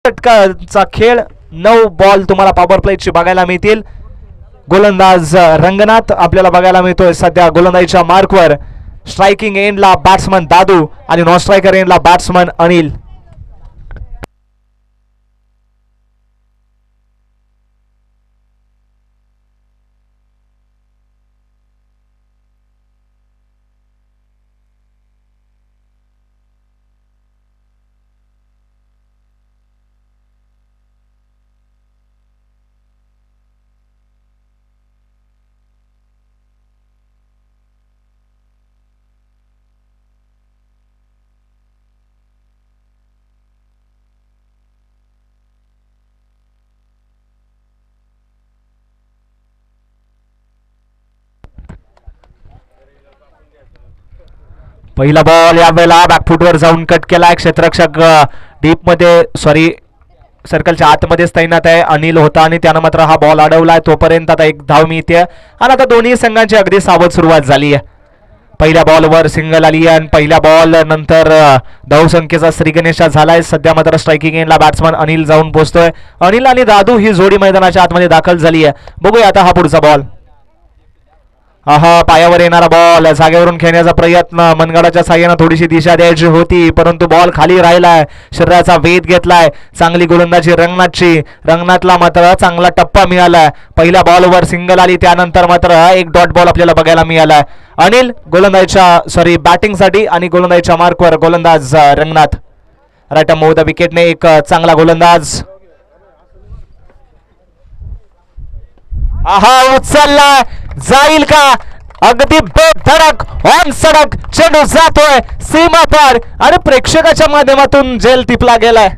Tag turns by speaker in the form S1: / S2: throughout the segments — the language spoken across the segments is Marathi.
S1: षटकांचा खेळ 9 बॉल तुम्हाला पॉवर प्लेची बघायला मिळतील. गोलंदाज रंगनाथ आपल्याला बघायला मिळतोय सध्या गोलंदाजीच्या मार्कवर. स्ट्रायकिंग एंडला बॅट्समन दादू आणि नॉन स्ट्रायकर एंडला बॅट्समन अनिल. पहिला बॉल यावेळेला बॅकफुटवर जाऊन कट केलाय. क्षेत्ररक्षक डीप मध्ये सर्कलच्या आतमध्येच तैनात आहे. अनिल होता आणि त्यानं मात्र हा बॉल अडवलाय. तोपर्यंत आता एक धाव मिळते आणि आता दोन्ही संघांची अगदी सावध सुरुवात झाली आहे. पहिल्या बॉलवर सिंगल आली आणि पहिल्या बॉल नंतर धावसंख्येचा श्रीगणेशा झालाय. सध्या मात्र स्ट्रायकिंग एंडला बॅट्समन अनिल जाऊन पोहोचतोय. अनिल आणि दादू ही जोडी मैदानाच्या आतमध्ये दाखल झाली आहे. बघूया आता हा पुढचा बॉल. पायावर येणारा बॉल जागेवरून खेळण्याचा प्रयत्न. मनगडाच्या साह्यानं थोडीशी दिशा द्यायची होती परंतु बॉल खाली राहिलाय. शरीराचा वेध घेतलाय. चांगली गोलंदाजी रंगनाथची. रंगनाथला मात्र चांगला टप्पा मिळालाय. पहिल्या बॉलवर सिंगल आली त्यानंतर मात्र एक डॉट बॉल आपल्याला बघायला मिळालाय. अनिल गोलंदाजीच्या बॅटिंगसाठी आणि गोलंदाजीच्या मार्कवर गोलंदाज रंगनाथ. राईट मूव्ह द विकेटने एक चांगला गोलंदाज. उचलला जाईल का? अगदी बेधडक ऑन सडक चेंडू जातोय सीमा पार आणि प्रेक्षकाच्या माध्यमातून जेल टिपला गेलाय.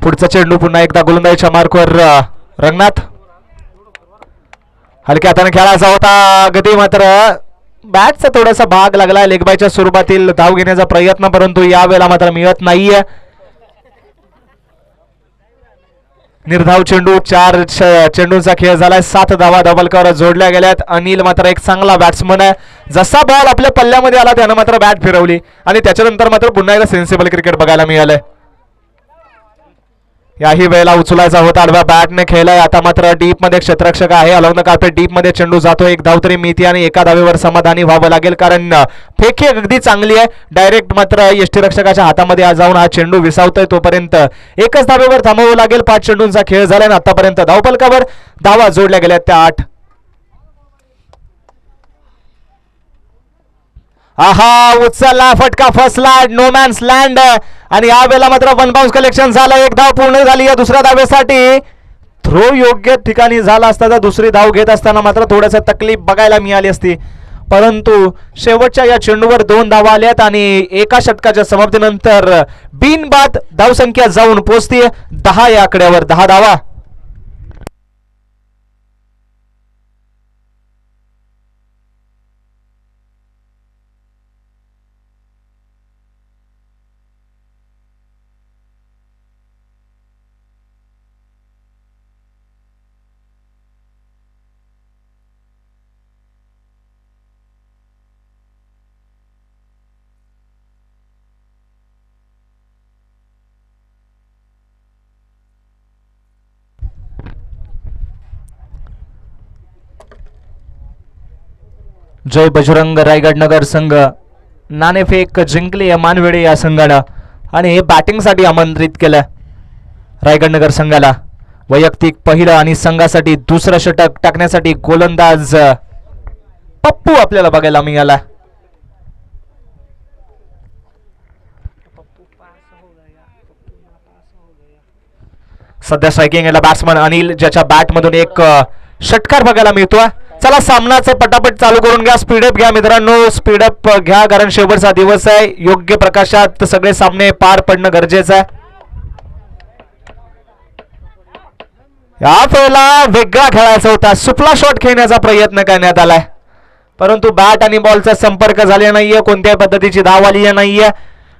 S1: पुढचा चेंडू पुन्हा एकदा गोलंदाजीच्या मार्कवर रंगनाथ. हलक्या हाताने खेळायचा होता. अगदी मात्र बॅटचा थोडासा भाग लागलाय. लेगबायच्या स्वरूपातील धाव घेण्याचा प्रयत्न परंतु यावेळेला मात्र मिळत नाहीये. निर्धाव चेंडू. 4 चेंडूंचा खेळ झालाय. 7 धावा डबलकर जोडल्या गेल्यात. अनिल मात्र एक चांगला बॅट्समन आहे. जसा बॉल आपल्या पल्ल्यामध्ये आला त्यानं मात्र बॅट फिरवली आणि त्याच्यानंतर मात्र पुन्हा एकदा सेन्सिबल क्रिकेट बघायला मिळालंय. याही वेळेला उचलायचा होता. आडव्या बॅटने खेळलाय. आता मात्र डीप मध्ये क्षेत्ररक्षक आहे. अलॉंग द कार्पेट डीप मध्ये चेंडू जातो. एक धाव तरी मिळते आणि एका धावेवर समाधानी व्हावं लागेल कारण फेकी अगदी चांगली आहे. डायरेक्ट मात्र यष्टीरक्षकाच्या हातामध्ये जाऊन हा चेंडू विसावतोय. तोपर्यंत एकच धावेवर थांबावं लागेल. 5 चेंडूंचा खेळ झालाय आणि आतापर्यंत धावफलकावर धावा जोडल्या गेल्या त्या 8. उचलला फटका फसला. नो मॅन्स लँड आणि या वेळेला मात्र 1 बाउन्स कलेक्शन झालं. एक धाव पूर्ण झाली या दुसऱ्या धावेसाठी. थ्रो योग्य ठिकाणी झाला असता तर दुसरी धाव घेत असताना मात्र थोडंसं तकलीफ बघायला मिळाली असती परंतु शेवटच्या या चेंडूवर 2 धावा आल्यात आणि एका षटकाच्या समाप्तीनंतर बिनबाद धावसंख्या जाऊन पोहोचते 10 या आकड्यावर. 10 धावा. जय बजरंग रायगड नगर संघ नाणेफेक जिंकली मानवेडे या संघानं आणि बॅटिंगसाठी आमंत्रित केलं रायगड नगर संघाला. वैयक्तिक पहिलं आणि संघासाठी दुसरं षटक टाकण्यासाठी गोलंदाज पप्पू आपल्याला बघायला मिळाला. सध्या स्ट्रायकिंग याला बॅट्समन अनिल ज्याच्या बॅट मधून एक षटकार बघायला मिळतोय. चला सामनाचं पटापट चालू करून घ्या. स्पीडअप घ्या मित्रांनो. स्पीडअप घ्या कारण शेवटचा दिवस आहे. योग्य प्रकाशात सगळे सामने पार पडणं गरजेचं आहे. या वेळेला वेगळा खेळायचा होता. सुपला शॉट खेळण्याचा प्रयत्न करण्यात आलाय परंतु बॅट आणि बॉलचा संपर्क झाला नाहीये. कोणत्याही पद्धतीची धाव आली नाहीये.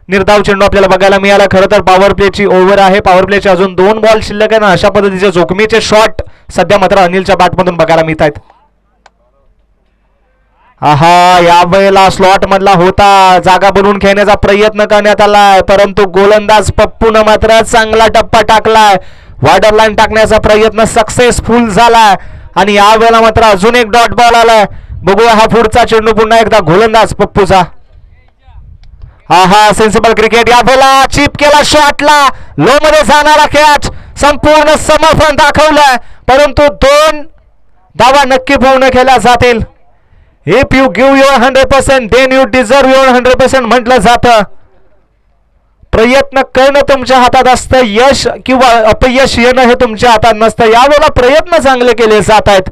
S1: निर्धाव चेंडू आपल्याला बघायला मिळाला. खरं तर पॉवर प्लेची ओव्हर आहे. पॉवर प्लेचे अजून 2 बॉल शिल्लक आहे ना. अशा पद्धतीचे जोखमीचे शॉट सध्या मात्र अनिलच्या बॅटमधून बघायला मिळत आहेत. आहा, या वेळेला स्लॉट मधला होता, जागा बनवून खेळण्याचा प्रयत्न करण्यात आलाय, परंतु गोलंदाज पप्पून मात्र चांगला टप्पा टाकलाय. वायडर लाईन टाकण्याचा प्रयत्न सक्सेसफुल झालाय आणि या वेळेला मात्र अजून एक डॉट बॉल आलाय. बघूया हा पुढचा चेंडू पुन्हा एकदा गोलंदाज पप्पूचा. आहा, सेन्सिबल क्रिकेट. या वेळेला चिप केला शॉटला, लो मध्ये जाणारा कॅच, संपूर्ण समर्थन दाखवलंय, परंतु 2 धावा नक्की पूर्ण केल्या जातील. If you give your 100% then you deserve your 100% म्हटलं जातं. प्रयत्न करणं तुमच्या हातात असतं, यश किंवा अपयश येणं हे तुमच्या हातात नसतं. यावेळेला प्रयत्न चांगले केले जात आहेत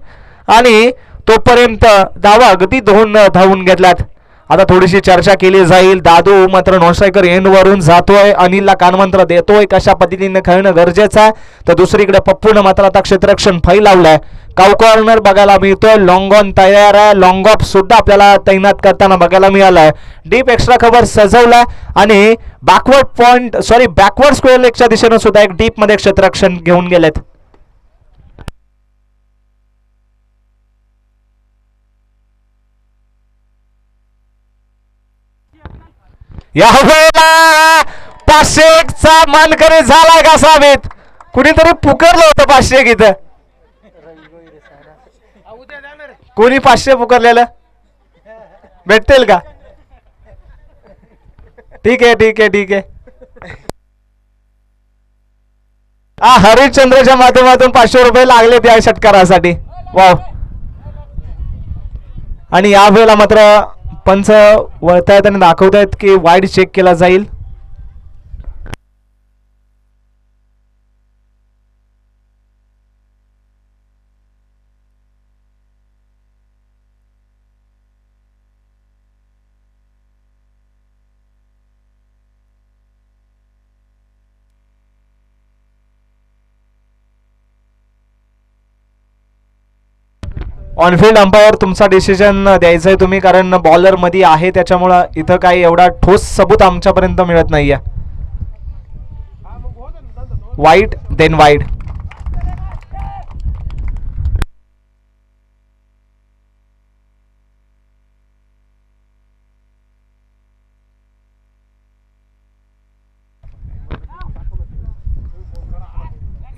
S1: आणि तोपर्यंत धावा अगदी धावून घेतल्यात. आता थोडीशी चर्चा केली जाईल. दादू मात्र नॉनस्ट्रायकर एंड वरून जातोय, अनिलला कानमंत्र देतोय कशा पद्धतीने खेळणं गरजेचं आहे. तर दुसरीकडे पप्पूनं मात्र आता क्षेत्ररक्षण फैलावलंय. काउ कॉर्नर बघायला मिळतोय, लॉंग ऑन तयार आहे, लॉंग ऑफ सुद्धा आपल्याला तैनात करताना बघायला मिळालाय. डीप एक्स्ट्रा कव्हर सजवलाय आणि बॅकवर्ड स्क्वेअर लेगच्या दिशेनं सुद्धा एक डीप मध्ये क्षेत्ररक्षण घेऊन गेलेत. या वेळेला 500चा मानकरी झालाय का साबित? कुणीतरी पुकारलं होतं 500 इथं. कोणी 500 पुकारलेलं भेटतील का? ठीक आहे ठीक आहे ठीक आहे. हरिश्चंद्रच्या माध्यमातून 500 रुपये लागले त्या षटकारासाठी. वाव. आणि या वेळेला मात्र पंच वळतायत आणि दाखवतायत की वाईड चेक केला जाईल. ऑनफिल्ड अंपायर तुमचा डिसिजन द्यायचा आहे तुम्ही, कारण बॉलर मध्ये आहे त्याच्यामुळं इथं काही एवढा ठोस सबूत आमच्यापर्यंत मिळत नाहीये. Wide then wide.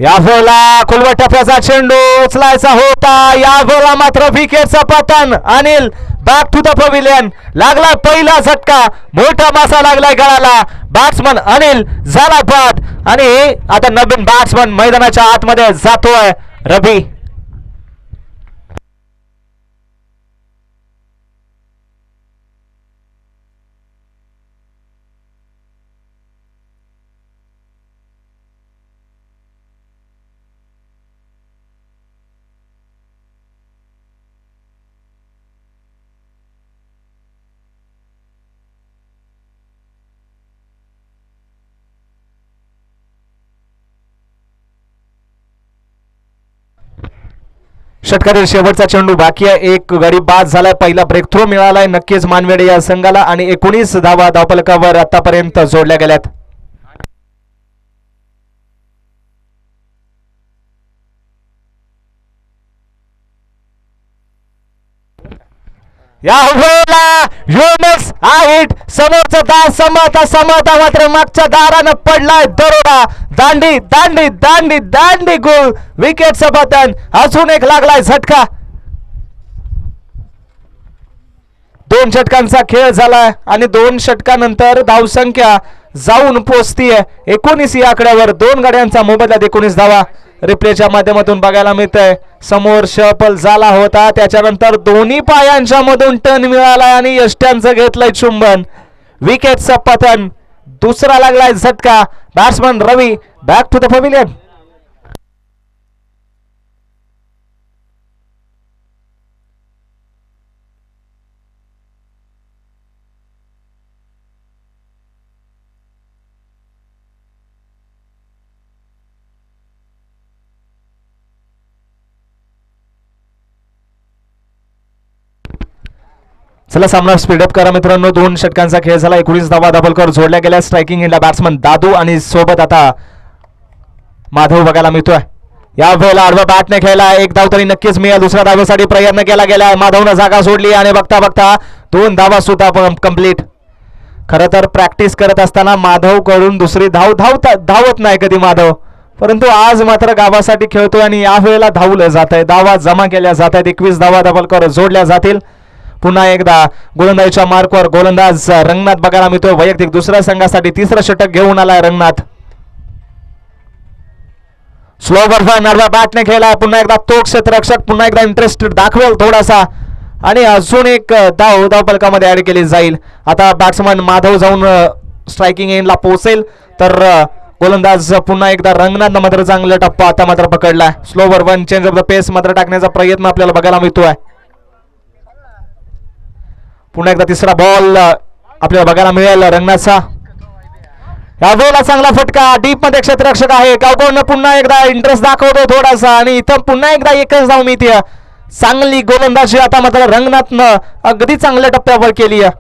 S1: या वेळेला खुलवट टप्प्याचा चेंडू उचलायचा होता. या वेळेला मात्र विकेटचा पतन. Anil back to the pavilion. लागला पहिला झटका, मोठा मासा लागलाय गळाला. बॅट्समन अनिल झाला बाद आणि आता नवीन बॅट्समन मैदानाच्या आतमध्ये जातोय रवी. षटकातील शेवटचा चेंडू बाकी आहे. एक गडी बाद झालाय, पहिला ब्रेक थ्रो मिळालाय नक्कीच मानवेडे या संघाला आणि 19 धावा धावफलकावर आतापर्यंत जोडल्या गेल्यात. या वेळेला युमिक्स हाईट समोरचा दार समोरता मात्र मागच्या दारानं पडलाय दरोडा. दांडी दांडी दांडी दांडी गोल. विकेटचं पतन. अजून एक लागलाय झटका. 2 षटकांचा खेळ झालाय आणि 2 षटकानंतर धावसंख्या जाऊन पोहोचतीये 19 या आकड्यावर. 2 गाड्यांचा मोबदला 19 धावा रिप्लेच्या माध्यमातून बघायला मिळतंय. समोर शपल झाला होता, त्याच्यानंतर दोन्ही पायांच्या मधून टर्न मिळाला आणि यष्ट्यांचं घेतलंय चुंबन. विकेटचं पतन. दुसरा लागलाय झटका. Batsman Ravi back to the pavilion. चला सामना स्पीडअप करा मित्रांनो. 2 षटकांचा खेळ झाला. 19 धावा धावफलकावर जोडल्या गेल्या. स्ट्रायकिंग एंडला बॅट्समन दादू आणि सोबत आता माधव बघायला मिळतोय. या वेळेला आडवा बॅटने खेळला, एक धाव तरी नक्कीच मिळेल. दुसऱ्या धावेसाठी प्रयत्न केला गेला, माधवनं जागा सोडली आणि बघता बघता 2 धावा सुद्धा कंप्लीट. खरं तर प्रॅक्टिस करत असताना माधव कडून दुसरी धावत नाही कधी माधव, परंतु आज मात्र गावासाठी खेळतोय आणि या वेळेला धावलं जात आहे, धावा जमा केल्या जात आहेत. 21 धावा डबलकर जोडल्या जातील. पुन्हा एकदा गोलंदाजीच्या मार्कवर गोलंदाज रंगनाथ बघायला मिळतोय. वैयक्तिक दुसऱ्या संघासाठी तिसरं षटक घेऊन आलाय रंगनाथ. स्लो बर्फन आडव्या बॅटने खेळला, पुन्हा एकदा तो क्षेत्ररक्षक पुन्हा एकदा इंटरेस्टेड दाखवेल थोडासा आणि अजून एक धाव धावफलकामध्ये ऍड केली जाईल. आता बॅट्समन माधव जाऊन स्ट्रायकिंग एंडला पोहोचेल तर गोलंदाज पुन्हा एकदा रंगनाथ मात्र चांगला टप्पा आता मात्र पकडलाय. स्लो बर्फन चेंज ऑफ द पेस मात्र टाकण्याचा प्रयत्न आपल्याला बघायला मिळतोय. पुन्हा एकदा तिसरा बॉल आपल्याला बघायला मिळेल रंगनाथचा. यावेळेला चांगला फटका, डीप मध्ये क्षेत्ररक्षक आहे, गावकोण पुन्हा एकदा इंटरेस्ट दाखवतो थोडासा आणि इथं पुन्हा एकदा एकच धाव मिळते. चांगली गोलंदाजी आता मात्र रंगनाथनं अगदी चांगल्या टप्प्यावर केली आहे.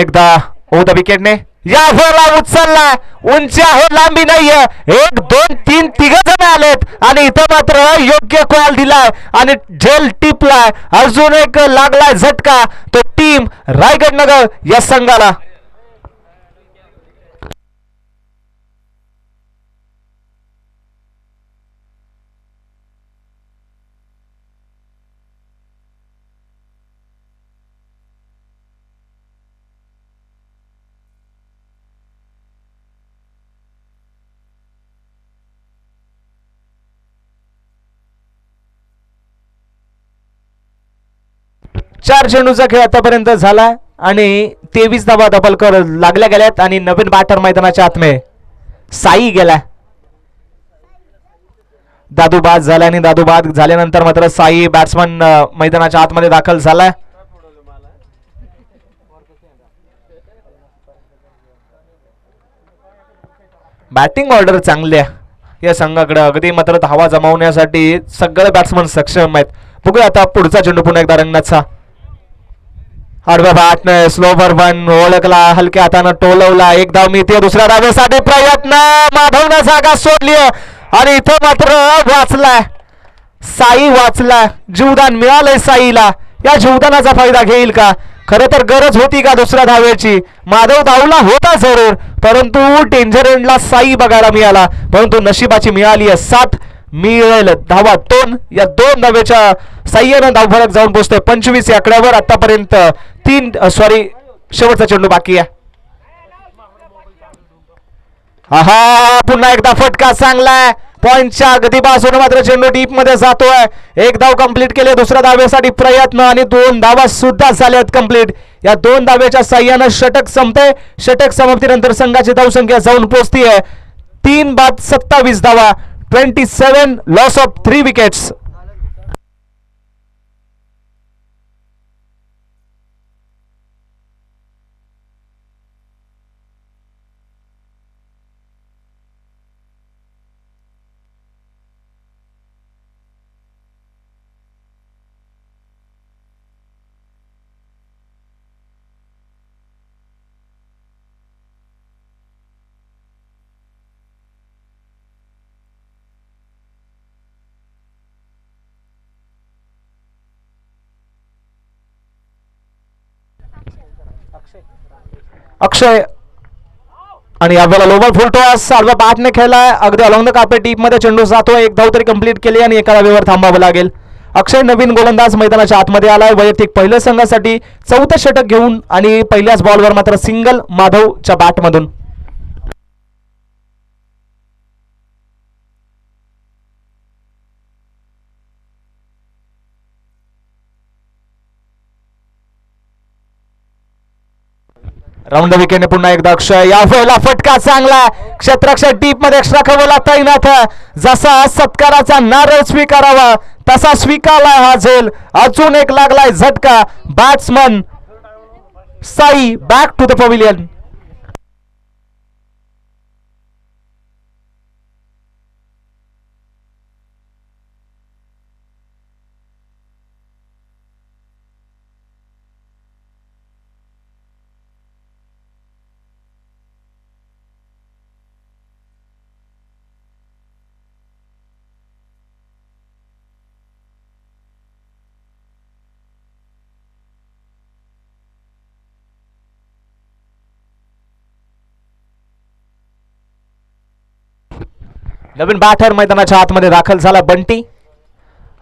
S1: एकदा ओ द विकेटने या वेळेला उचलला, उंची आहे लांबी नाहीये, 1 2 3 तिघ जण आलेत आणि इथं मात्र योग्य कॉल दिलाय आणि झेल टिपलाय. अजून एक लागलाय झटका तो टीम रायगड नगर या संघाला. चार चेंडूचा खेळ आतापर्यंत झाला आणि 23 धावा डबलकर लागल्या गेल्यात आणि नवीन बॅटर मैदानाच्या आतमे साई गेला. दादू बाद झाला आणि दादू बाद झाल्यानंतर मात्र साई बॅट्समन मैदानाच्या आतमध्ये दाखल झालाय. बॅटिंग ऑर्डर चांगली आहे या संघाकडे, अगदी मात्र धावा जमावण्यासाठी सगळे बॅट्समन सक्षम आहेत. बघूया आता पुढचा चेंडू पुन्हा एकदा रंगनाथचा. आडव्या बॅटने स्लो बर्फन ओळखला, हलक्या हातानं टोलवला, एक धाव मिळते. दुसऱ्या धावेसाठी प्रयत्न, माधवनं जागा सोडली आणि इथं मात्र वाचलाय साई, वाचलाय. जीवदान मिळालंय साईला, या जीवदानाचा फायदा घेईल का? खरं तर गरज होती का दुसऱ्या धावेची? माधव धावला होता जरूर, परंतु डेंजर एंडला साई बघायला मिळाला, परंतु नशिबाची मिळाली आहे 7 मिळेल धावा 2. या 2 धावेच्या साह्यानं धावफलक जाऊन पोहोचतोय 25 या आकड्यावर. आतापर्यंत शेवटचा चेंडू बाकी आहे. हा पुन्हा एकदा फटका चांगलाय, पॉइंटच्या अगदी बाजूने मात्र चेंडू डीप मध्ये जातोय. एक धाव कंप्लीट केले, दुसऱ्या धावेसाठी प्रयत्न आणि 2 धावा सुद्धा झाल्यात कंप्लीट. या 2 धावेच्या साह्यानं षटक संपते. षटक समाप्तीनंतर संघाची धावसंख्या जाऊन पोहोचतीये 3 बाद 27 धावा, 27 लॉस ऑफ 3 विकेट्स. अक्षय आणि यावेळेला लोवर फुल टॉस आडव्या बॅटने खेळलाय, अगदी अलॉंग द कार्पेट डीप मध्ये चेंडू जातोय. एक धाव तरी कंप्लीट केली आणि एका धावेवर थांबावं लागेल. अक्षय नवीन गोलंदाज मैदानाच्या आतमध्ये आलाय, वैयक्तिक पहिल्या संघासाठी 4थं षटक घेऊन आणि पहिल्याच बॉलवर मात्र सिंगल माधवच्या बॅटमधून. राऊंड विकेटने पुन्हा एकदा अक्षय. या वेळेला फटका चांगला, क्षेत्ररक्षक डीप मध्ये एक्स्ट्रा कव्हरला तैनात. जसा सत्काराचा नारळ स्वीकारावा तसा स्वीकारला हा झेल. अजून एक लागलाय झटका. Batsman Sai back to the pavilion. नवीन बॅटर मैदानाच्या आतमध्ये दाखल झाला बंटी.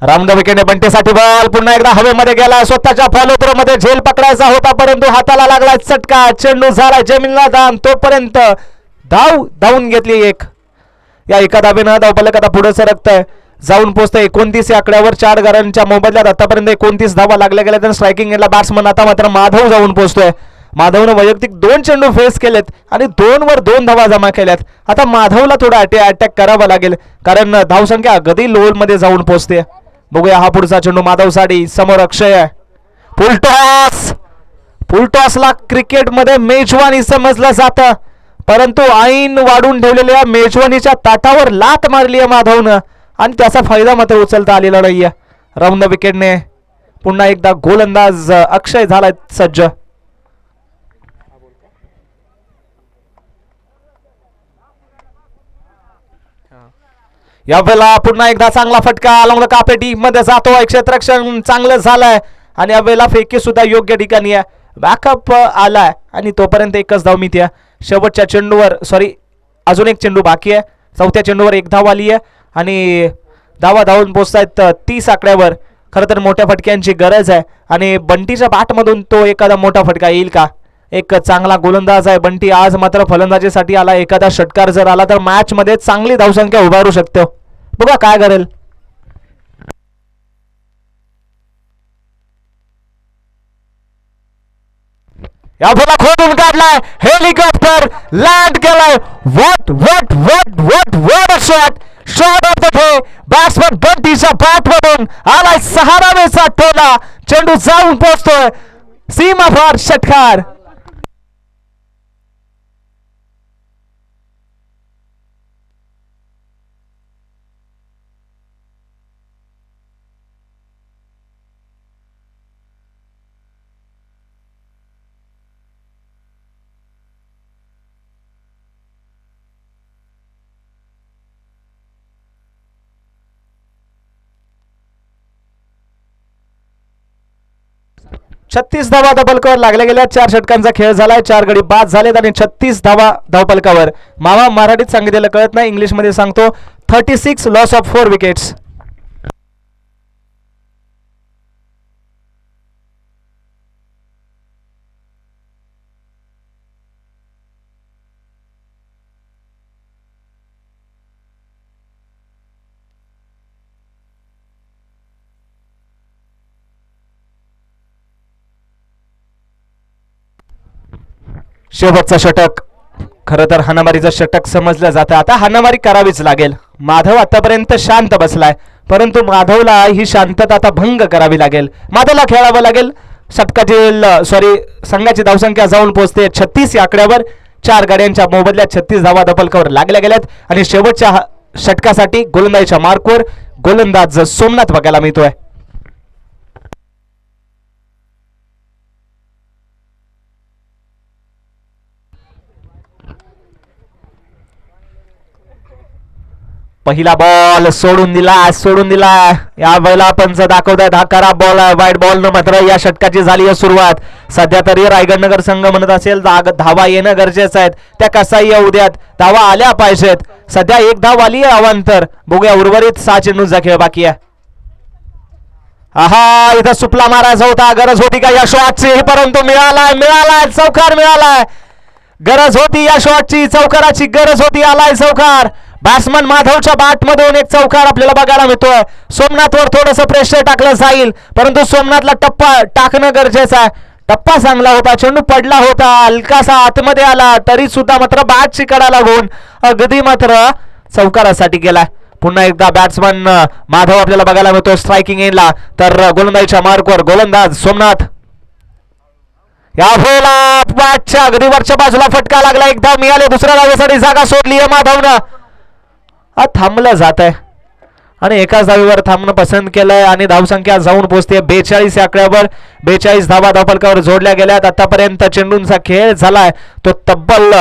S1: राऊंड द विकेटने बंटीसाठी बॉल पुन्हा एकदा हवेमध्ये गेला. स्वतःच्या फॉलो थ्रो मध्ये झेल पकडायचा होता परंतु हाताला लागला चटका. चेंडू झाला जमीनला दान. तोपर्यंत धावून घेतली एक. या एका धावेनं धावफलक आता पुढे सरकतंय. जाऊन पोहोचतंय 29 या आकड्यावर. 4 गड्यांच्या मोबदल्यात आतापर्यंत 29 धावा लागल्या गेल्या. तर स्ट्रायकिंग एंडला बॅट्समन आता मात्र माधव जाऊन पोहोचतोय. माधवनं वैयक्तिक 2 चेंडू फेस केलेत आणि 2 वर 2 धावा जमा केल्यात. आता माधवला थोडा अटॅक करावा लागेल कारण धावसंख्या अगदी लोअर मध्ये जाऊन पोहोचते. बघूया हा पुढचा चेंडू माधवसाठी. समोर अक्षय आहे. फुलटॉसला क्रिकेटमध्ये मेजवानी समजलं जातं परंतु ऐन वाढून ठेवलेल्या मेजवानीच्या ताटावर लात मारली आहे माधवनं आणि त्याचा फायदा मात्र उचलता आलेला नाहीये. राऊंड द विकेटने पुन्हा एकदा गोलंदाज अक्षय झालाय सज्ज. यावेळेला पुन्हा एकदा चांगला फटका अलॉंग द कापे डीप मध्ये जातो. क्षेत्ररक्षण चांगलं झालंय आणि यावेळेला फेकी सुद्धा योग्य ठिकाणी आहे. बॅकअप आलाय आणि तोपर्यंत एकच धाव मिळते. शेवटच्या चेंडूवर अजून एक चेंडू बाकी आहे. चौथ्या चेंडूवर एक धाव आली आहे आणि धावून पोहोचतायत 30 आकड्यावर. खरं तर मोठ्या फटक्यांची गरज आहे आणि बंटीच्या बॅटमधून तो एखादा मोठा फटका येईल का? एक चांगला गोलंदाज आहे बंटी. आज मात्र फलंदाजीसाठी आला. एखादा षटकार जर आला तर मॅच मध्ये चांगली धावसंख्या उभारू शकतो. बघा काय करेल. या बोला खोदून काढलाय. हेलिकॉप्टर लँड केलाय. What shot of the day. Batsman बंटीच्या बॅटमधून आलाय 6 धावेचा टोला. चेंडू जाऊन पोहोचतोय सीमा पार षटकार. छत्तीस धावा धावपलकावर लागल्या गेल्या. 4 षटकांचा खेळ झालाय. 4 गडी बाद झालेत आणि 36 धावा धावपलकावर. मामा मराठीत सांगितलेलं कळत नाही, इंग्लिश मध्ये सांगतो. 36 लॉस ऑफ 4 विकेट्स. शेवटचं षटक खरं तर हाणामारीचं षटक समजलं जातं. आता हाणामारी करावीच लागेल. माधव आतापर्यंत शांत बसलाय परंतु माधवला ही शांतता आता भंग करावी लागेल. माधवला खेळावं लागेल. संघाची धावसंख्या जाऊन पोहोचते 36 या आकड्यावर. 4 गाड्यांच्या मोबदल्यात 36 धावा धावपलकावर लागल्या गेल्यात आणि शेवटच्या षटकासाठी गोलंदाजीच्या मार्कवर गोलंदाज सोमनाथ बघायला मिळतोय. पहिला बॉल सोडून दिला. या वेळेला पंच दाखवतायत हा खराब बॉल आहे. वाईट बॉल न मात्र या षटकाची झाली आहे सुरुवात. सध्या तरी रायगडनगर संघ म्हणत असेल धावा येणं गरजेचं आहे. त्या कसाही येऊ द्यात, धावा आल्या पाहिजेत. सध्या 1 धाव आली आहे अवांतर. बघूया उर्वरित 6 चेंडूंचा खेळ बाकी आहे. आहा इथं सुपला मारायचा होता. गरज होती का या शॉटची परंतु मिळालाय चौकार मिळालाय. गरज होती या शॉटची, चौकाराची गरज होती. आलाय चौकार. बॅट्समन माधवच्या बॅटमधून एक चौकार आपल्याला बघायला मिळतोय. सोमनाथवर थोडंसं प्रेशर टाकलं जाईल परंतु सोमनाथला टप्पा टाकणं गरजेचं आहे. टप्पा चांगला होता. चेंडू पडला होता. हलकासा आतमध्ये आला तरी सुद्धा मात्र बॅटची कडा लागून अगदी मात्र चौकारासाठी गेलाय. पुन्हा एकदा बॅट्समन माधव आपल्याला बघायला मिळतोय स्ट्रायकिंग एंडला. तर गोलंदाजीच्या मार्कवर गोलंदाज सोमनाथ. या वेळेला बॅटच्या अगदी वरच्या बाजूला फटका लागला. 1 धाव मिळाले. दुसऱ्या धावेसाठी जागा सोडली आहे माधवनं. थांबलं जात आहे आणि एकाच धावेवर थांबणं पसंत केलंय आणि धावसंख्या जाऊन पोहोचते 42 या आकड्यावर. 42 धावा धावपलकावर जोडल्या गेल्यात. आतापर्यंत चेंडूंचा खेळ झालाय तो तब्बल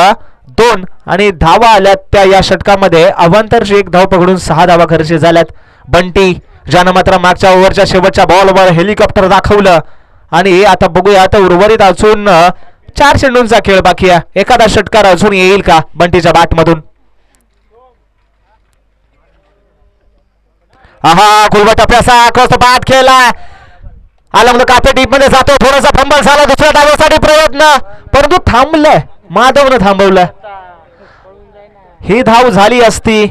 S1: 2 आणि धावा आल्यात त्या या षटकामध्ये. अवांतरची 1 धाव पकडून 6 धावा खर्च झाल्यात. बंटी ज्यानं मात्र मागच्या ओव्हरच्या शेवटच्या बॉलवर हेलिकॉप्टर दाखवलं आणि आता बघूया आता उर्वरित अजून 4 चेंडूंचा खेळ बाकी आहे. एखादा षटकार अजून येईल का बंटीच्या बॅटमधून? हा गुलबा टप्प्याचा क्रॉस बाद खेळलाय. आला म्हणून कापे डीप मध्ये जातो. थोडासा फंबल झाला दुसऱ्या धावेसाठी प्रयत्न, परंतु थांबलंय. माधवनं थांबवलं. ही धाव झाली असती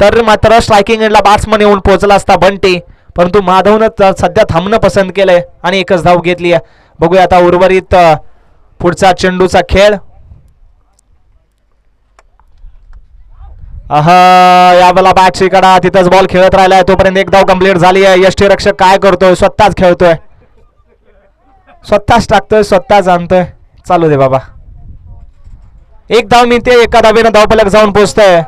S1: तर मात्र स्ट्रायकिंग एंडला बॅट्समन येऊन पोहोचला असता बंटी, परंतु माधवनं सध्या थांबणं पसंत केलंय आणि एकच धाव घेतली आहे. बघूया आता उर्वरित पुढचा चेंडूचा खेळ. यावेळेला बॅटची कडा तिथंच बॉल खेळत राहिलाय. तोपर्यंत एक धाव कंप्लीट झाली आहे. यष्टीरक्षक काय करतोय, स्वतःच खेळतोय, स्वतःच टाकतोय, स्वतःच आणतोय. चालू दे बाबा. एक धाव मिळते, एका धावेनं धावफलक जाऊन पोहोचतोय.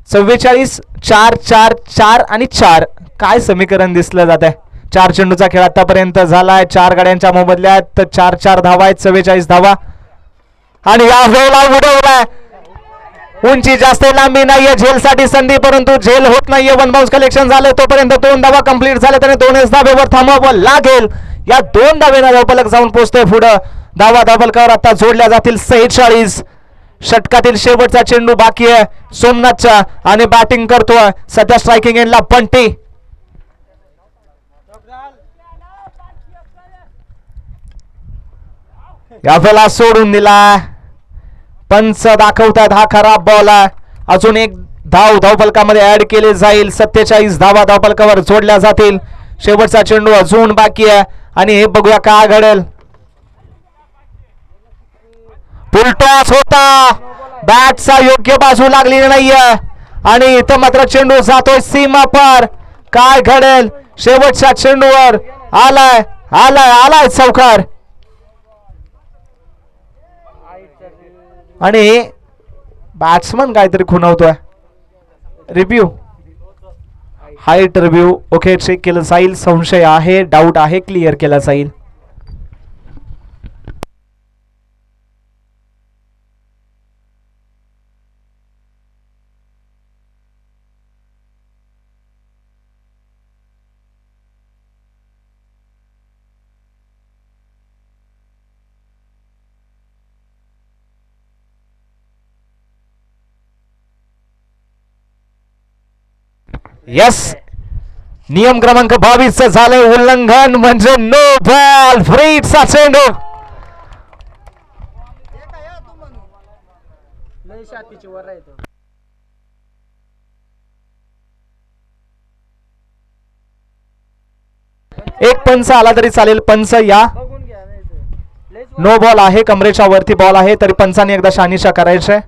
S1: 44 4 4 4 आणि 4 काय समीकरण दिसलं जात आहे. 4 चेंडूचा खेळ आतापर्यंत झालाय. 4 गाड्यांच्या मोबदल्यात 4 4 धावा आहेत. 44 धावा आणि या वेळेला उडवलाय. उंची जास्त लांबी नाहीये, झेलसाठी संधी, परंतु झेल होत नाहीये. वन बाउन्स कलेक्शन झालं. तोपर्यंत 2 धावा कंप्लीट झाल्या त्याने 2च धावेवर थांबावं लागेल. या 2 धावेनं धावफलक जाऊन पोहोचतोय पुढं. धावा धावफलकावर आता जोडल्या जातील 46. षटकातील शेवटचा चेंडू बाकी आहे सोमनाथचा आणि बॅटिंग करतोय सध्या स्ट्रायकिंग एंडला बंटी. यावेळेला सोडून दिला. पंच दाखवतात हा खराब बॉल आहे. अजून एक धाव धावफलकामध्ये ऍड केली जाईल. 47 धावा धावफलकावर जोडल्या जातील. शेवटचा चेंडू अजून बाकी आहे आणि हे बघूया काय घडेल. फुलटॉस होता, बॅटचा योग्य बाजू लागलेली नाहीये आणि इथं मात्र चेंडू जातोय सीमा पार. काय घडेल शेवटच्या चेंडूवर. आलाय आलाय आलाय चौकार आणि बॅट्समन काहीतरी खुणवतोय. Review height review okay check केलं जाईल. संशय आहे, डाऊट आहे, क्लिअर केला जाईल. यस, नियम क्रमांक 22 झाले उल्लंघन म्हणजे नो बॉल. फ्रीचा चेंडू. एक पंच आला तरी चालेल. पंच या. नो बॉल आहे, कमरेच्या वरती बॉल आहे, तरी पंचाने एकदा शानिशा करायचंय.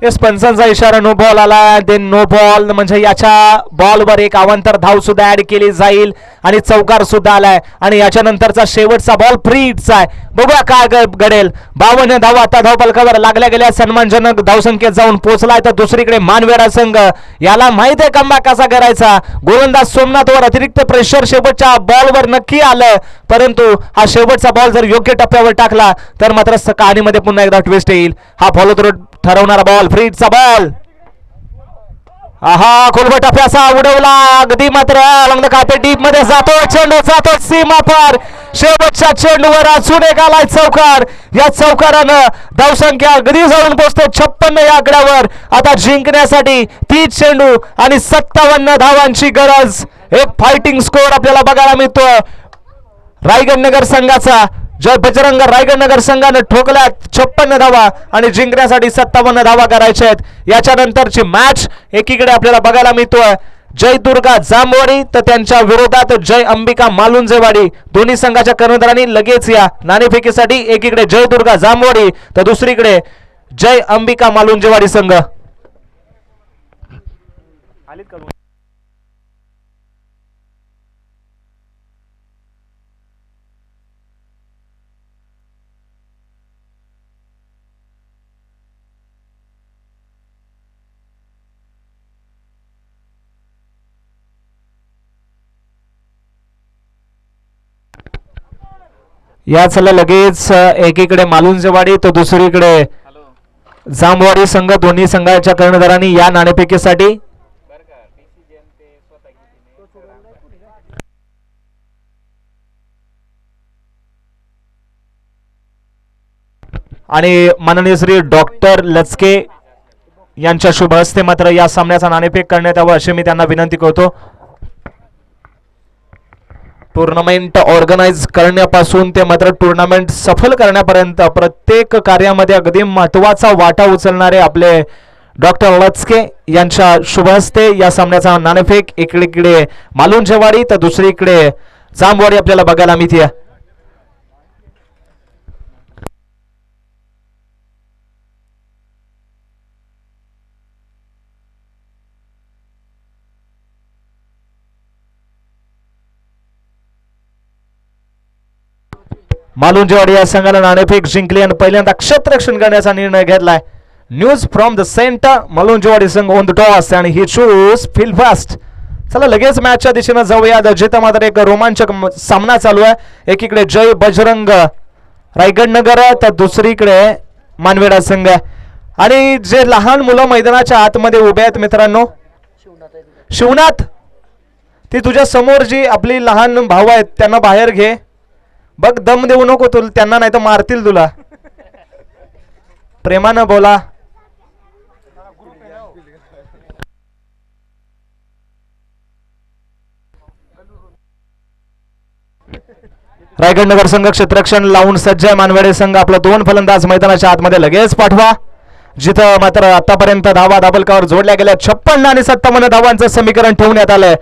S1: येस पंचांचा इशारा नो बॉल आला. दे नो बॉल म्हणजे याच्या बॉलवर एक अवांतर धाव सुद्धा ऍड केली जाईल आणि चौकार सुद्धा आलाय आणि याच्यानंतरचा शेवटचा बॉल फ्री हिटचा आहे. बघूया काय घडेल. 52 धावा आता धावफलकावर लागल्या गेल्या. सन्मानजनक धावसंख्येत जाऊन पोहोचलाय. तर दुसरीकडे मानवेडा संघ याला माहित आहे कमबॅक कसा करायचा. गोलंदाज सोमनाथवर अतिरिक्त प्रेशर शेवटच्या बॉलवर नक्की आलं, परंतु हा शेवटचा बॉल जर योग्य टप्प्यावर टाकला तर मात्र कहाणीमध्ये पुन्हा एकदा ट्विस्ट येईल. हा फॉलो थ्रू ठरवणारा बॉल फ्रीटचा बॉल. आहा खोलगट टप्प्याचा उडवला अगदी मात्र अलंग खाते डीप मध्ये जातो. चेंडू जातो सीमा पार. शेवटच्या चेंडूवर अजून एक आलाय चौकार. या चौकारानं धावसंख्या अगदी जाऊन पोहोचते 56 या आकड्यावर. आता जिंकण्यासाठी 30 चेंडू आणि 57 धावांची गरज. एक फायटिंग स्कोर आपल्याला बघायला मिळतोय रायगड नगर संघाचा. जय बजरंग रायगड नगर संघाने ठोकल्या 56 धावा आणि जिंकण्यासाठी 57 धावा करायच्या आहेत. याच्यानंतरची मॅच एकीकडे आपल्याला बघायला मिळतोय जय दुर्गा जामवाडी तर त्यांच्या विरोधात जय अंबिका मालुंजेवाडी. दोन्ही संघाच्या कर्णधारांनी लगेच या नाणेफेकीसाठी एकीकडे जय दुर्गा जामवाडी तर दुसरीकडे जय अंबिका मालुंजेवाडी संघ. याच लगेच एकीकडे मालुंजेवाडी तर दुसरीकडे जामवाडी संघ. दोन्ही संघाच्या कर्णधारांनी या नाणेफेकीसाठी आणि माननीय श्री डॉक्टर लचके यांच्या शुभ हस्ते मात्र या सामन्याचा नाणेफेक करण्यात यावं अशी मी त्यांना विनंती करतो. टुर्नामेंट ऑर्गनाइज करण्यापासून ते मात्र टुर्नामेंट सफल करण्यापर्यंत प्रत्येक कार्यामध्ये अगदी महत्वाचा वाटा उचलणारे आपले डॉक्टर लचके यांच्या शुभ हस्ते या सामन्याचा नाणेफेक एकीकडे मालुंजेवाडी तर दुसरीकडे जामवाडी आपल्याला बघायला मिळते. मालुंजेवाडी या संघाला नाणेफेक जिंकली आणि पहिल्यांदा क्षेत्ररक्षण करण्याचा निर्णय घेतलाय. न्यूज फ्रॉम द सेंटर मालुंजेवाडी संघ ऑन द टॉस आणि ही चूज फील फास्ट. चला लगेच मॅचच्या दिशेने जाऊया. जिथे मात्र एक रोमांचक सामना चालू आहे. एकीकडे जय बजरंग रायगड नगर तर दुसरीकडे मानवेडा संघ आणि जे लहान मुलं मैदानाच्या आतमध्ये उभे आहेत मित्रांनो. शिवनाथ ती तुझ्या समोर जी आपली लहान भाऊ आहेत त्यांना बाहेर घे. बघ दम देऊ नको तुला त्यांना नाही तर मारतील तुला. प्रेमानं बोला. रायगड नगर संघ क्षेत्ररक्षण लावून सज्ज आहे. मानवेडे संघ आपला 2 फलंदाज मैदानाच्या आतमध्ये लगेच पाठवा. जिथं मात्र आतापर्यंत धावा दाबलकावर जोडल्या गेल्या 56 आणि 57 धावांचं समीकरण ठेवण्यात आलंय.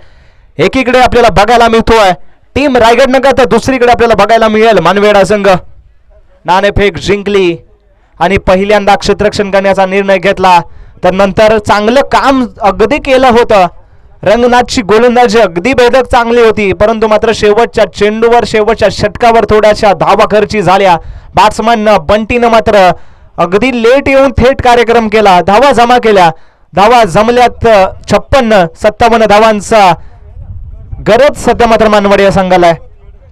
S1: एकीकडे आपल्याला बघायला मिळतोय टीम रायगड नगर तर दुसरीकडे आपल्याला बघायला मिळेल मानवेडा संघ. नाणेफेक जिंकली आणि पहिल्यांदा क्षेत्ररक्षण करण्याचा निर्णय घेतला तर नंतर चांगलं काम अगदी केलं होतं. रंगनाथची गोलंदाजी अगदी भेदक चांगली होती, परंतु मात्र शेवटच्या चेंडूवर शेवटच्या षटकावर थोड्याशा धावा खर्ची झाल्या. बॅट्समन बंटीनं मात्र अगदी लेट येऊन थेट कार्यक्रम केला. धावा जमा केल्या. धावा जमल्यात 56-57 धावांचा गरज सध्या मात्र मानवड या संघाला आहे.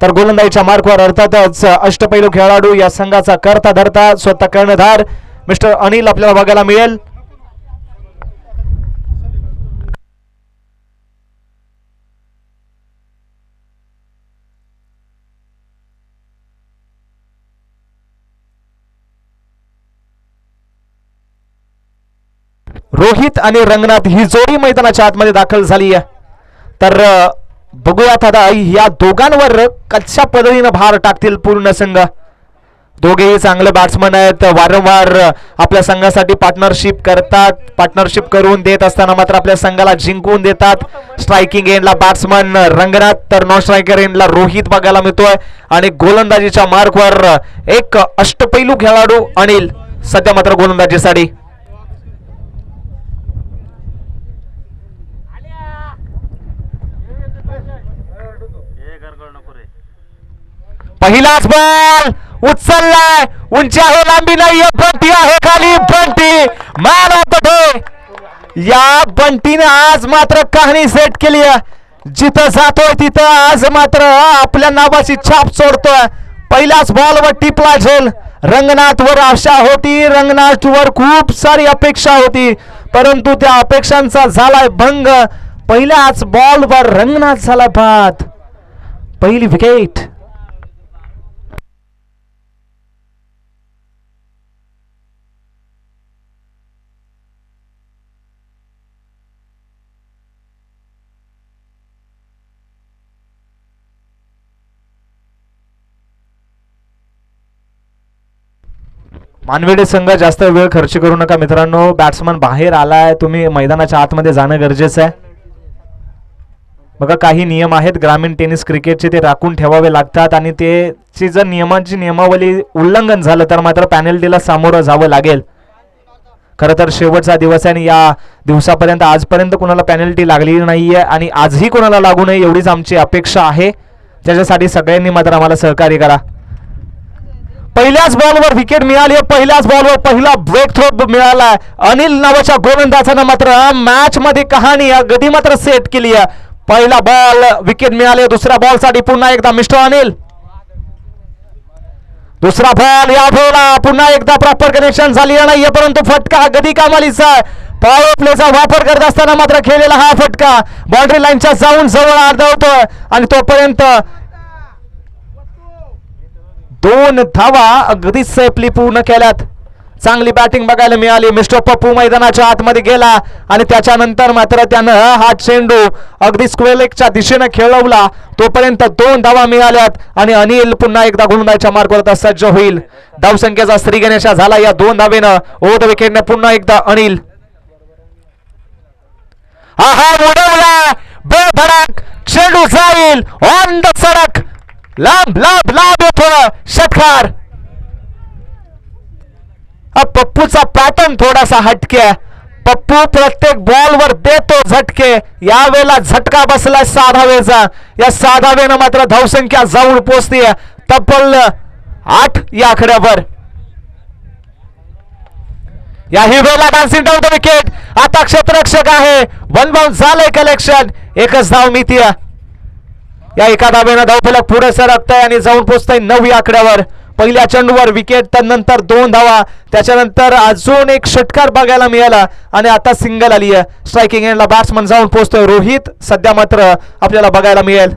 S1: तर गोलंदाजीच्या मार्कवर अर्थातच अष्टपैलू खेळाडू या संघाचा करता धरता स्वतः कर्णधार मिस्टर अनिल आपल्याला बघायला मिळेल. रोहित आणि रंगनाथ ही जोडी मैदानाच्या आतमध्ये दाखल झाली आहे. तर बघूयात आता या दोघांवर कशा पद्धतीने भार टाकतील पूर्ण संघ. दोघेही चांगले बॅट्समन आहेत. वारंवार आपल्या संघासाठी पार्टनरशिप करतात. पार्टनरशिप करून देत असताना मात्र आपल्या संघाला जिंकून देतात. स्ट्रायकिंग एंडला बॅट्समन रंगनाथ तर नॉन स्ट्रायकर एंडला रोहित बघायला मिळतोय. आणि गोलंदाजीच्या मार्कवर एक अष्टपैलू खेळाडू अनिल सध्या मात्र गोलंदाजीसाठी. पहिलाच बॉल उचललाय, उंची आहे लांबी नाही, बंटी आहे खाली, Bunty man of the day. या बंटीने आज मात्र कहाणी सेट केली आहे. जिथं जातोय तिथं आज मात्र आपल्या नावाची छाप सोडतोय. पहिल्याच बॉलवर टिपला झेल. रंगनाथवर आशा होती, रंगनाथवर खूप सारी अपेक्षा होती, परंतु त्या अपेक्षांचा झालाय भंग. पहिल्याच बॉलवर रंगनाथ झाला बाद. पहिली विकेट. मानवेडे संघ जास्त वेळ खर्च करू नका मित्रांनो. बॅट्समन बाहेर आलाय, तुम्ही मैदानाच्या आतमध्ये जाणं गरजेचं आहे. बघा काही नियम आहेत ग्रामीण टेनिस क्रिकेटचे, ते राखून ठेवावे लागतात आणि ते जर नियमांची नियमावली उल्लंघन झालं तर मात्र पॅनल्टीला सामोरं जावं लागेल. खरं तर शेवटचा दिवस आहे आणि या दिवसापर्यंत आजपर्यंत कोणाला पॅनल्टी लागली नाहीये आणि आजही कोणाला लागू नये एवढीच आमची अपेक्षा आहे. त्याच्यासाठी सगळ्यांनी मात्र आम्हाला सहकार्य करा. पहिल्याच बॉलवर विकेट मिळाली. पहिल्याच बॉलवर पहिला ब्रेक थ्रो मिळाला. अनिल नावाच्या गोलंदाजानं मात्र मॅच मध्ये कहाणी गदी मात्र सेट केली आहे. पहिला बॉल विकेट मिळाले. दुसऱ्या बॉल साठी पुन्हा एकदा मिस्टर अनिल. दुसरा बॉल या बॉलला पुन्हा एकदा प्रॉपर कनेक्शन झाली नाहीये, परंतु फटका गदी कामालीचा. पॉवर प्लेचा वापर करत असताना मात्र खेळलेला हा फटका बाउंड्री लाईनच्या जाऊन जवळ आदळतोय आणि तोपर्यंत 2 धावा अगदी सेफली पूर्ण केल्यात. चांगली बॅटिंग बघायला मिळाली. मिस्टर पप्पू मैदानाच्या आतमध्ये गेला आणि त्याच्यानंतर मात्र त्यानं हा चेंडू अगदी स्क्वेअर लेगच्या दिशेने खेळवला. तोपर्यंत 2 धावा मिळाल्यात आणि अनिल पुन्हा एकदा गोलंदाजीच्या मार्गावर सज्ज होईल. धावसंख्येचा श्रीगणेशा झाला या 2 धावेनं. ओव्हर द विकेटने पुन्हा एकदा अनिल. हा उडवला बेधडक चेंडू जाईल ऑन द सडक. लांब लांब लांब येतो षटकार. पप्पूचा पॅटर्न थोडासा हटके. पप्पू प्रत्येक बॉलवर देतो झटके. यावेळेला झटका बसलाय 6 धावेचा. या 6 धावेनं मात्र धावसंख्या जाऊन पोहोचते तब्बल 8 या आकड्यावर. याही वेळेला डान्सिंग डाऊन द विकेट. आता क्षेत्ररक्षक आहे. 1 बाउंस झालंय कलेक्शन. एकच धाव मिळते. या एका धावेनं धावफलक पुढे सरकतंय आणि जाऊन पोहोचतंय 9 या आकड्यावर. पहिल्या चेंडूवर विकेट, त्यानंतर 2 धावा, त्याच्यानंतर अजून एक षटकार बघायला मिळाला आणि आता सिंगल आली आहे. स्ट्रायकिंग एंडला बॅट्समन जाऊन पोहोचतोय रोहित. सध्या मात्र आपल्याला बघायला मिळेल.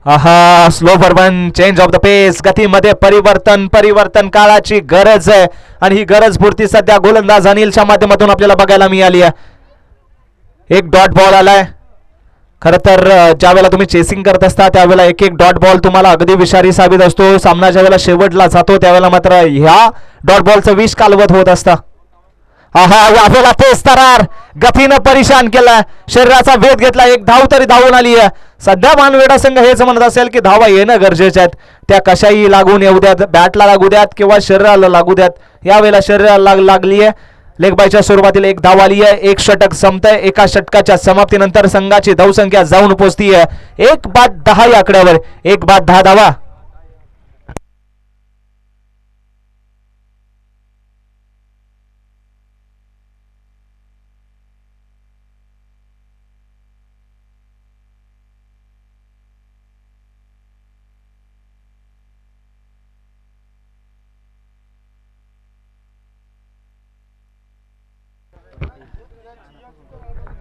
S1: आहा स्लो बर्बन चेंज ऑफ द पेस. गतीमध्ये परिवर्तन काळाची गरज आहे आणि ही गरज पूर्ती सध्या गोलंदाज अनिलच्या माध्यमातून आपल्याला बघायला मिळाली आहे. एक डॉट बॉल आलाय. खरं तर ज्या वेळेला तुम्ही चेसिंग करत असता त्यावेळेला एक डॉट बॉल तुम्हाला अगदी विषारी साबित असतो. सामना ज्या वेळेला शेवटला जातो त्यावेळेला मात्र ह्या डॉट बॉलचं विष कालवत होत असतं. यावेळेला तेच तरार गतीनं परेशान केला. शरीराचा वेध घेतला. एक धाव तरी धावून आली आहे. सध्या मानवेडा संघ हेच म्हणत असेल की धावा येणं गरजेच्या आहेत. त्या कशाही लागून येऊ द्यात, बॅटला लागू द्यात किंवा शरीराला लागू द्यात. यावेळेला शरीराला लागली आहे. लेग बायच्या सुरुवातीला 1 धाव आली आहे. 1 षटक संपतंय. एका षटकाच्या समाप्तीनंतर संघाची धावसंख्या जाऊन पोहोचतीये 1 बाद 10 या आकड्यावर. 1 बाद 10 धावा.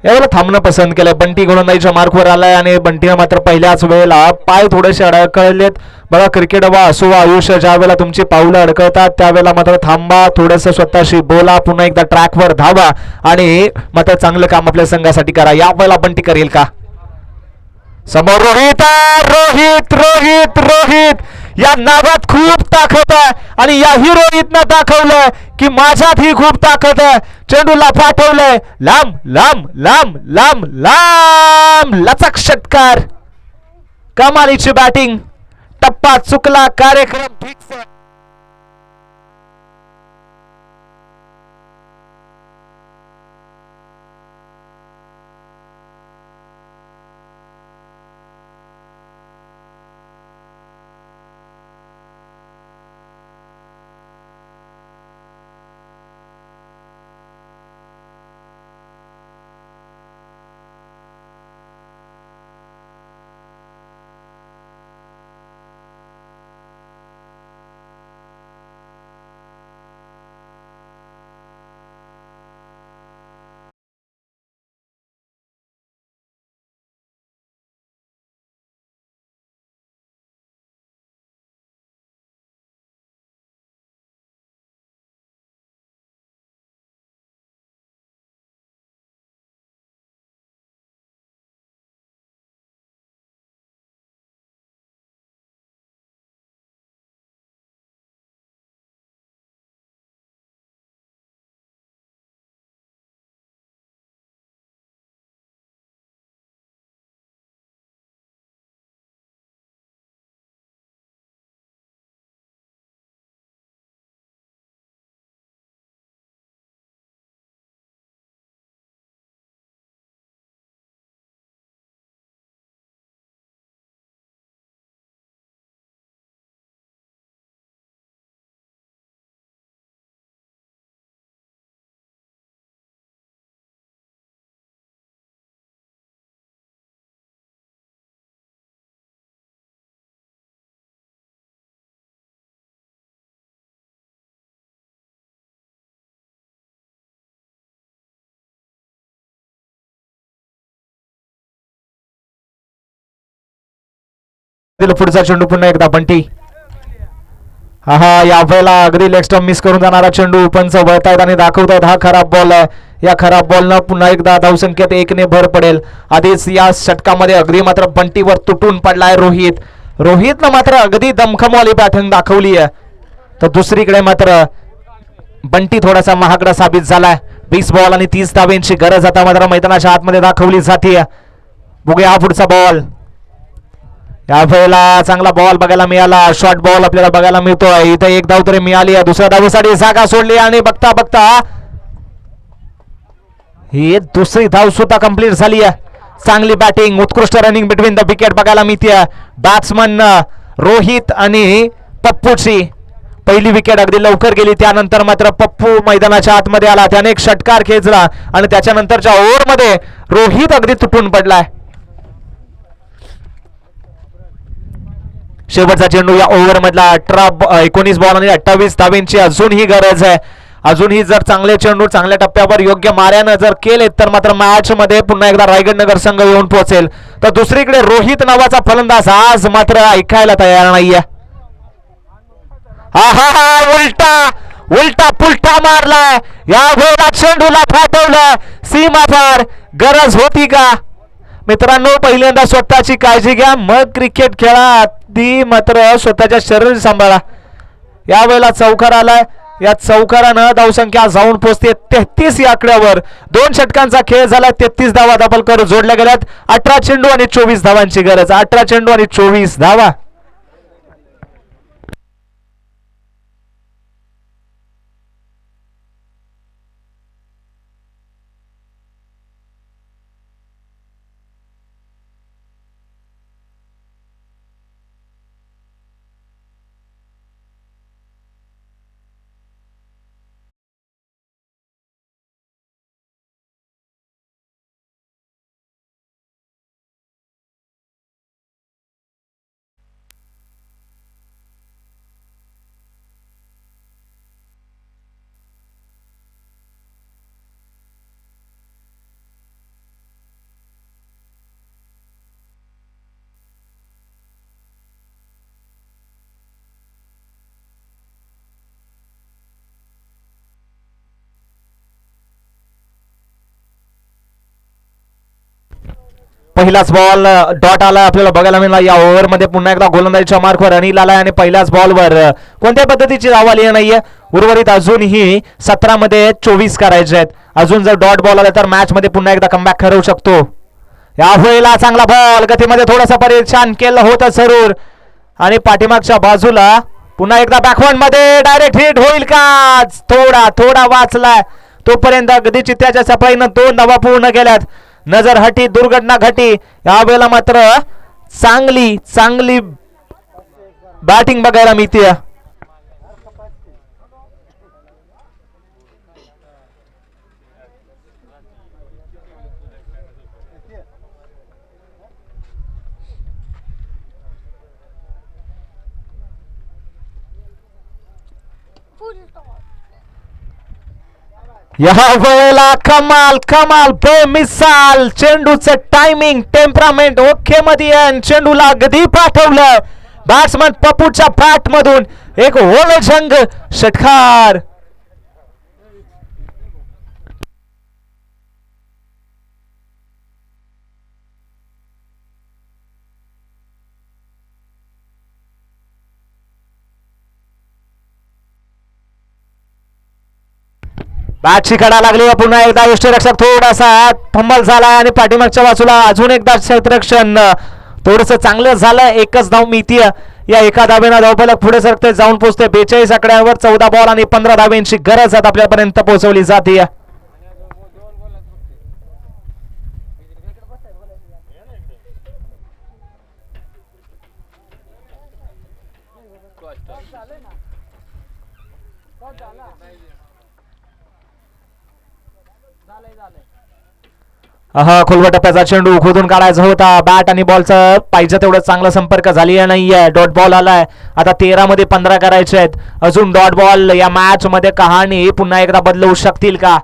S1: यावेळेला थांबणं पसंत केलंय. बंटी गोलंदाजीच्या मार्कवर आलाय आणि बंटीने मात्र पहिल्याच वेळेला पाय थोडेसे अडकळलेत. बघा क्रिकेट वा असो वा आयुष्य, ज्या वेळेला तुमची पावलं अडकळतात त्यावेळेला मात्र थांबा, थोडंसं स्वतःशी बोला, पुन्हा एकदा ट्रॅकवर धावा आणि मात्र चांगलं काम आपल्या संघासाठी करा. यावेळेला बंटी करेल का? समोर रोहित रोहित रोहित रोहित या नावात खूप ताकद आहे आणि याही रोहितनं दाखवलंय की माझ्यात ही खूप ताकद आहे. चेंडूला पाठवलंय लांब लांब लांब लांब लांब लचक षटकार. कमालीची बॅटिंग. टप्पा चुकला, कार्यक्रम फिक्स. मार्गावरती पुढचा चेंडू पुन्हा एकदा बंटी. हा या वेळेला अगदी लेग स्टंप मिस करून जाणारा चेंडू पंच वळतायत आणि दाखवतायत हा खराब बॉल आहे. या खराब बॉलनं पुन्हा एकदा धावसंख्येत 1 भर पडेल. आधीच या षटकामध्ये अगदी मात्र बंटीवर तुटून पडलाय रोहित. रोहितनं मात्र अगदी दमखमवाली बॅटिंग दाखवली आहे, तर दुसरीकडे मात्र बंटी थोडासा महागडा साबित झालाय. 20 बॉल आणि 30 धाब्यांची गरज आता मात्र मैदानाच्या आतमध्ये दाखवली जाते. बघूया हा पुढचा बॉल. या वेळेला चांगला बॉल बघायला मिळाला, शॉर्ट बॉल आपल्याला बघायला मिळतोय. इथे एक धाव तरी मिळाली आहे, दुसऱ्या धावेसाठी जागा सोडली आणि बघता बघता ही दुसरी धाव सुद्धा कंप्लीट झाली आहे. चांगली बॅटिंग, उत्कृष्ट रनिंग बिटवीन द विकेट बघायला मिळते. बॅट्समन रोहित आणि पप्पूची पहिली विकेट अगदी लवकर गेली. त्यानंतर मात्र पप्पू मैदानाच्या आतमध्ये आला, त्याने एक षटकार खेचला आणि त्याच्यानंतरच्या ओव्हरमध्ये रोहित अगदी तुटून पडलाय. शेवटचा चेंडू या ओव्हर मधला 19 बॉल आणि 28 धाब्यांची अजूनही गरज आहे. अजूनही जर चांगले चेंडू चांगल्या टप्प्यावर योग्य मार्यानं जर केले तर मात्र मॅच मध्ये पुन्हा एकदा रायगड नगर संघ येऊन पोहोचेल. तर दुसरीकडे रोहित नावाचा फलंदाज आज मात्र ऐकायला तयार नाहीये. हा हा हा उलटा उलटा पुलटा मारलाय. या वेळेला चेंडूला फाटवलं सीमा पार. गरज होती का मित्रांनो? पहिल्यांदा स्वतःची काळजी घ्या, मग क्रिकेट खेळा. आधी मात्र स्वतःच्या शरीर सांभाळा. या वेळेला चौकार आलाय, या चौकारानं धावसंख्या जाऊन पोहोचते 33 या आकड्यावर. 2 षटकांचा खेळ झाला, 33 धावा डबल करून जोडल्या गेल्यात. 18 चेंडू आणि 24 धावांची गरज. 18 चेंडू आणि 24 धावा. पहिलाच बॉल डॉट आला आपल्याला बघायला मिळाला. या ओव्हर मध्ये पुन्हा एकदा गोलंदाजीच्या मार्कवर अनिल आलाय आणि पहिल्याच बॉलवर कोणत्या पद्धतीची धाव आली नाहीये. उर्वरित अजूनही 17 मध्ये 24 करायचे आहेत. अजून जर डॉट बॉल आला तर मॅच मध्ये पुन्हा एकदा कमबॅक ठरवू शकतो. या वेळेला चांगला बॉल गतीमध्ये थोडासा परेशान केलं होतं जरूर आणि पाठीमागच्या बाजूला पुन्हा एकदा बॅकवर्ड मध्ये डायरेक्ट हिट होईल का? थोडा वाचलाय तोपर्यंत अगदी चित्त्याच्या सफाईनं 2 धावा पूर्ण केल्यात. नजर हटी, दुर्घटना घटी. यावेळेला मात्र चांगली बॅटिंग बघायला मिळते. या वेळेला कमाल बेमिसाल चेंडूचं टायमिंग, टेम्परामेंट ओके मध्ये. चेंडूला अगदी पाठवलं बॅट्समन पप्पूच्या बॅट मधून. एक ओलझंग षटकार. बॅटची कडा लागली. पुन्हा एकदा यष्टीरक्षक थोडासा फंबल झाला आणि पाठीमागच्या बाजूला अजून एकदा क्षेत्ररक्षण थोडस चांगलं झालं. एकच धाव मिळतीये. या एका धावेनं धावफलक पुढे सरकते, जाऊन पोहोचते 42 आकड्यावर. 14 बॉल आणि 15 धावेंची गरज आपल्यापर्यंत पोहोचवली जाते. खोलवर टप्प्याचा चेंडू खोदून काढायचा होता. बॅट आणि बॉलचा पाहिजे तेवढं चांगला संपर्क झाली नाहीये. डॉट बॉल आलाय. आता 13 मध्ये 15 करायचे आहेत. अजून डॉट बॉल या मॅच मध्ये कहाणी पुन्हा एकदा बदलवू शकतील का?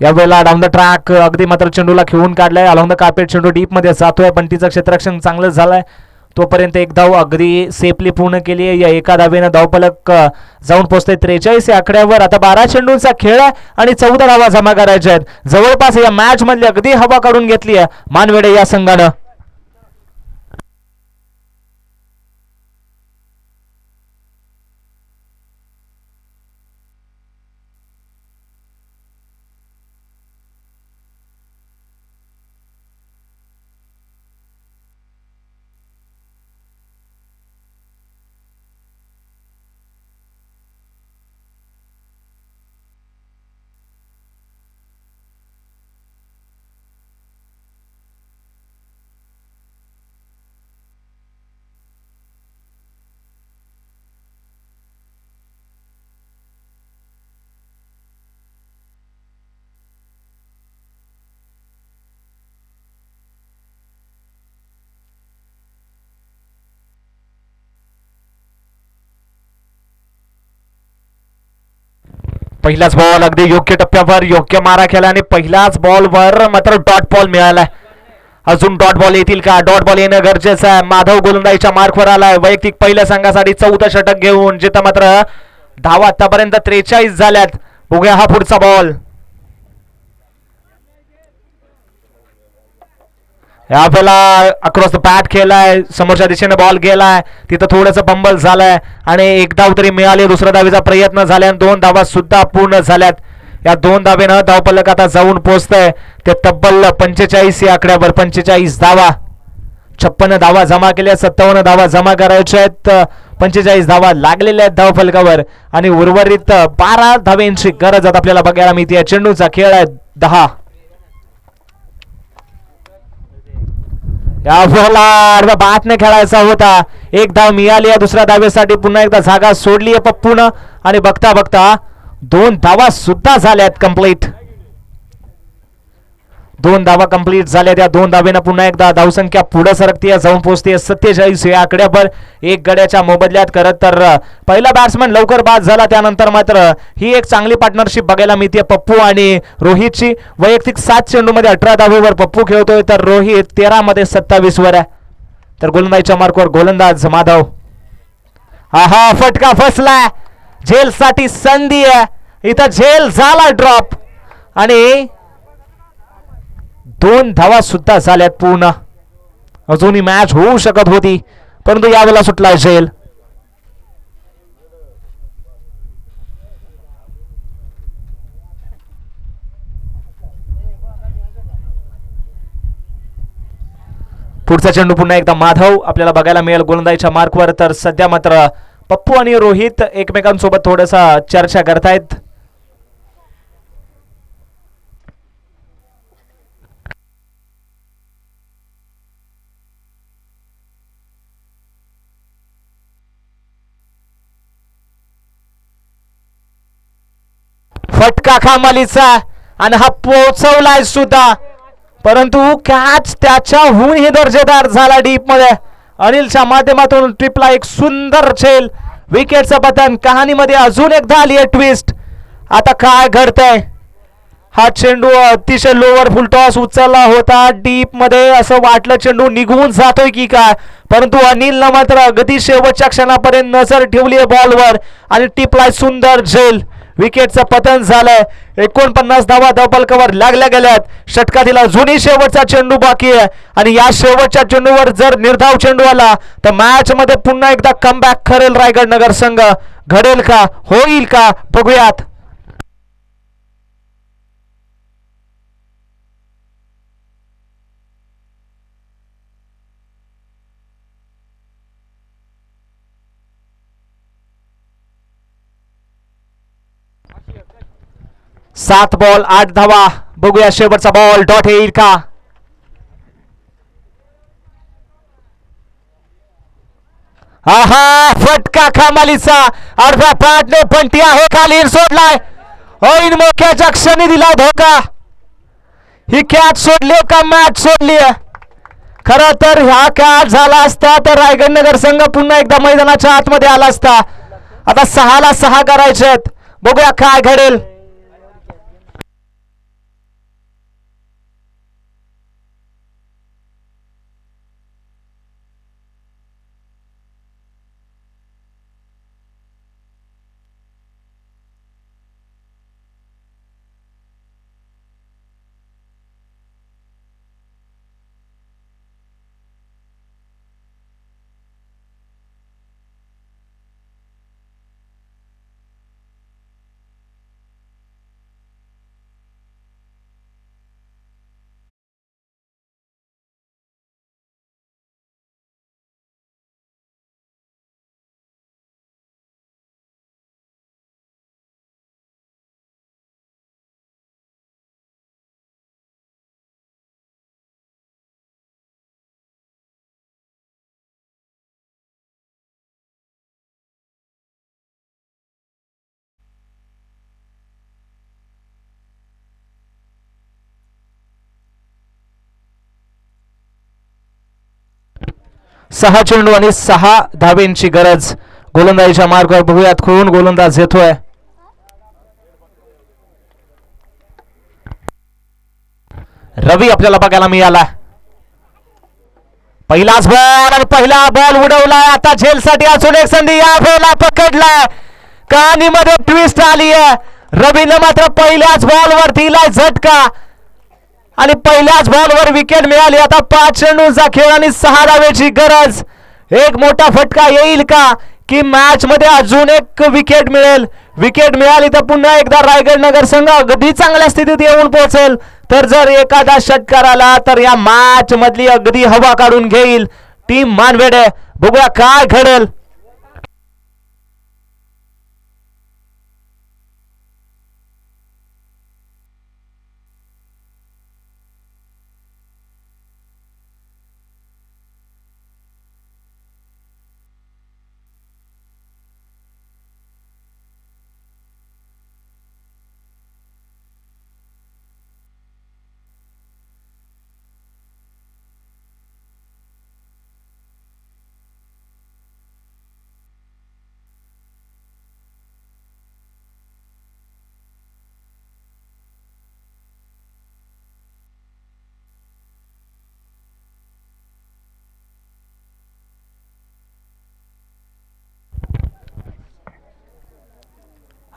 S1: यावेळेला डाऊन द ट्रॅक अगदी मात्र चेंडूला खेळून काढलाय. अलॉंग द कार्पेट चेंडू डीप मध्ये जातोय पण तिचं क्षेत्ररक्षण चांगलं झालंय. तोपर्यंत एक धाव अगदी सेफली पूर्ण केली आहे. या एका धावेनं धावफलक जाऊन पोहोचते 43 या आकड्यावर. आता 12 चेंडूंचा खेळ आहे आणि 14 धावा जमा करायच्या आहेत. जवळपास या मॅच मधली अगदी हवा काढून घेतली आहे मानवेडे या संघानं. पहिलाच बॉल अगदी योग्य टप्प्यावर योग्य मारा केला आणि पहिल्याच बॉलवर मात्र डॉट बॉल मिळालाय. अजून डॉट बॉल येतील का? डॉट बॉल येणं गरजेचं आहे. माधव गोलंदाजीच्या मार्कवर आलाय वैयक्तिक पहिल्या संघासाठी 14 षटक घेऊन, जिथं मात्र धावा आतापर्यंत 43 झाल्यात. बघूया हा पुढचा बॉल. यावेळेला अक्रॉस द बॅट खेळलाय, समोरच्या दिशेने बॉल गेलाय, तिथं थोडंसं बंबल झालंय आणि एक धाव तरी मिळाली. दुसऱ्या धावेचा प्रयत्न झाला, 2 धावा सुद्धा पूर्ण झाल्यात. या 2 धावेनं धावफलक आता जाऊन पोहोचतंय ते तब्बल 45 या आकड्यावर. 45 धावा, 56 धावा जमा केल्या, 57 धावा जमा करायच्या आहेत. 45 धावा लागलेल्या आहेत धावफलकावर आणि उर्वरित 12 धावेंची गरज आता आपल्याला बघायला मिळते. चेंडूचा खेळ आहे 10. या बातने खेळायचा होता. एक धाव मिळाली आहे दुसऱ्या धावेसाठी. पुन्हा एकदा जागा सोडली आहे पप्पून आणि बघता बघता 2 धावा सुद्धा झाल्यात कंप्लीट. 2 धावा कंप्लीट झाल्या. त्या 2 धावेनं पुन्हा एकदा धावसंख्या पुढे सरकते, जाऊन पोहोचते 47 या आकड्यावर. एक गड्याच्या मोबदल्यात खरं तर पहिला बॅट्समन लवकर बाद झाला, त्यानंतर मात्र ही एक चांगली पार्टनरशिप बघायला मिळते पप्पू आणि रोहितची. वैयक्तिक 7 चेंडूमध्ये 18 धावेवर पप्पू खेळतोय तर रोहित 13 मध्ये 27 वर आहे. तर गोलंदाजीच्या मार्कवर गोलंदाज माधव. हा फटका फसला, झेल साठी संधी आहे, इथं झेल झाला ड्रॉप आणि 2 धावा सुद्धा झाल्यात पूर्ण. अजूनही मॅच होऊ शकत होती परंतु यावेळेला सुटला झेल. पुढचा चेंडू पुन्हा एकदा माधव आपल्याला बघायला मिळेल गोलंदाजीच्या मार्कवर. तर सध्या मात्र पप्पू आणि रोहित एकमेकांसोबत थोडंसा चर्चा करतायत. फटका खामालीचा आणि हा पोहोचवलाय सुद्धा, परंतु कॅच त्याच्याहूनही दर्जेदार झाला डीप मध्ये. अनिलच्या माध्यमातून ट्रिपला एक सुंदर झेल, विकेटचं पतन. कहाणीमध्ये अजून एकदा आली आहे ट्विस्ट. आता काय घडतंय? हा चेंडू अतिशय लोअर फुल टॉस उचलला होता डीप मध्ये, असं वाटलं चेंडू निघून जातोय की काय, परंतु अनिलनं मात्र अगदी शेवटच्या क्षणापर्यंत नजर ठेवली आहे बॉलवर आणि टिपलाय सुंदर झेल. विकेटचं पतन झालंय. 49 धावा धावफलकावर लागल्या गेल्यात. षटकातील अजूनही शेवटचा चेंडू बाकी आहे आणि या शेवटच्या चेंडूवर जर निर्धाव चेंडू आला तर मॅच मध्ये पुन्हा एकदा कमबॅक करेल रायगड नगर संघ. घडेल का, होईल का, बघूयात. सात बॉल 8 धावा. बघूया शेवटचा बॉल डॉट येईल का. आहा, फटका खामालीचा. अर्ध्या पॅटने पंटी आहे खाली सोडलाय. होईन मोक्याच्या क्षणी दिला धोका. ही कॅच सोडली का मॅच सोडली? खरं तर हा कॅच झाला असता तर रायगड नगर संघ पुन्हा एकदा मैदानाच्या आतमध्ये आला असता. आता 6 ला 6 करायचे आहेत. बघूया काय घडेल. 6 चेंडू आणि 6 धावेंची गरज. गोलंदाजीच्या मार्गावर बघूयात कोण गोलंदाज येतोय. रवी आपल्याला बघायला मिळाला. पहिलाच बॉल आणि पहिला बॉल उडवलाय. आता झेलसाठी अजून एक संधी. या बॉलला पकडलाय. कहाणीमध्ये ट्विस्ट आली आहे. रवीनं मात्र पहिल्याच बॉलवर दिलाय झटका आणि पहिल्याच बॉलवर विकेट मिळाली. आता 5 चेंडूंचा खेळ आणि 6 धावेची गरज. एक मोठा फटका येईल का की मॅच मध्ये अजून एक विकेट मिळेल. विकेट मिळाली तर पुन्हा एकदा रायगड नगर संघ अगदी चांगल्या स्थितीत येऊन पोहोचेल. तर जर एखादा षटकार आला तर या मॅच मधली अगदी हवा काढून घेईल टीम मानवेडे. बघूया काय घडेल.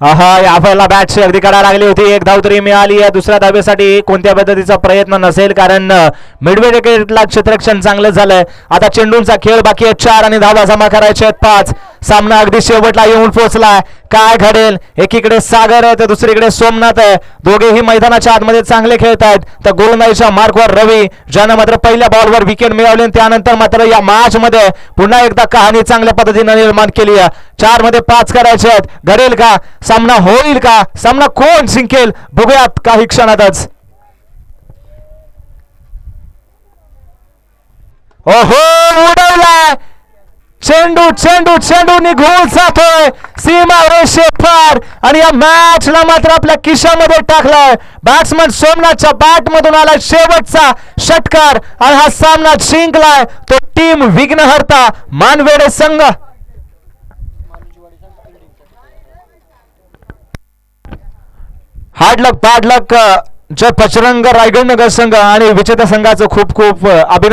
S1: या पहिला बॅट अगदी काढायला लागली होती. एक धाव तरी मिळाली आहे. दुसऱ्या धावेसाठी कोणत्या पद्धतीचा प्रयत्न नसेल कारण मिडवे विकेटला क्षेत्ररक्षण चांगलं झालंय. आता चेंडूंचा खेळ बाकी आहे 4 आणि धावा जमा करायचे आहेत 5. सामना अगदी शेवटला येऊन पोहोचलाय. काय घडेल. एकीकडे सागर आहे तर दुसरीकडे सोमनाथ आहे. दोघेही मैदानाच्या आतमध्ये चांगले खेळत आहेत. तर गोलंदाजीच्या मार्कवर रवी ज्यानं मात्र पहिल्या बॉलवर विकेट मिळवली. त्यानंतर मात्र या मॅच मध्ये पुन्हा एकदा कहाणी चांगल्या पद्धतीने निर्माण केली आहे. 4 मध्ये 5 करायचे आहेत. घडेल का. सामना होईल का. सामना कोण जिंकेल बघूयात काही क्षणातच. ओहो उडवलाय. चेंडू चेंडू चेंडू निघून जातोय सीमा रेषेपार आणि या मॅचला मात्र आपल्या खिशामध्ये टाकलाय. बॅट्समन सोमनाथच्या बॅट मधून आला शेवटचा षटकार आणि हा सामना जिंकलाय तो टीम विघ्नहर्ता मानवेडे संघ. हार्ड लक बॅड लक जय बजरंग रायगड नगर संघ आणि विजेता संघाचं खूप खूप अभिनंदन.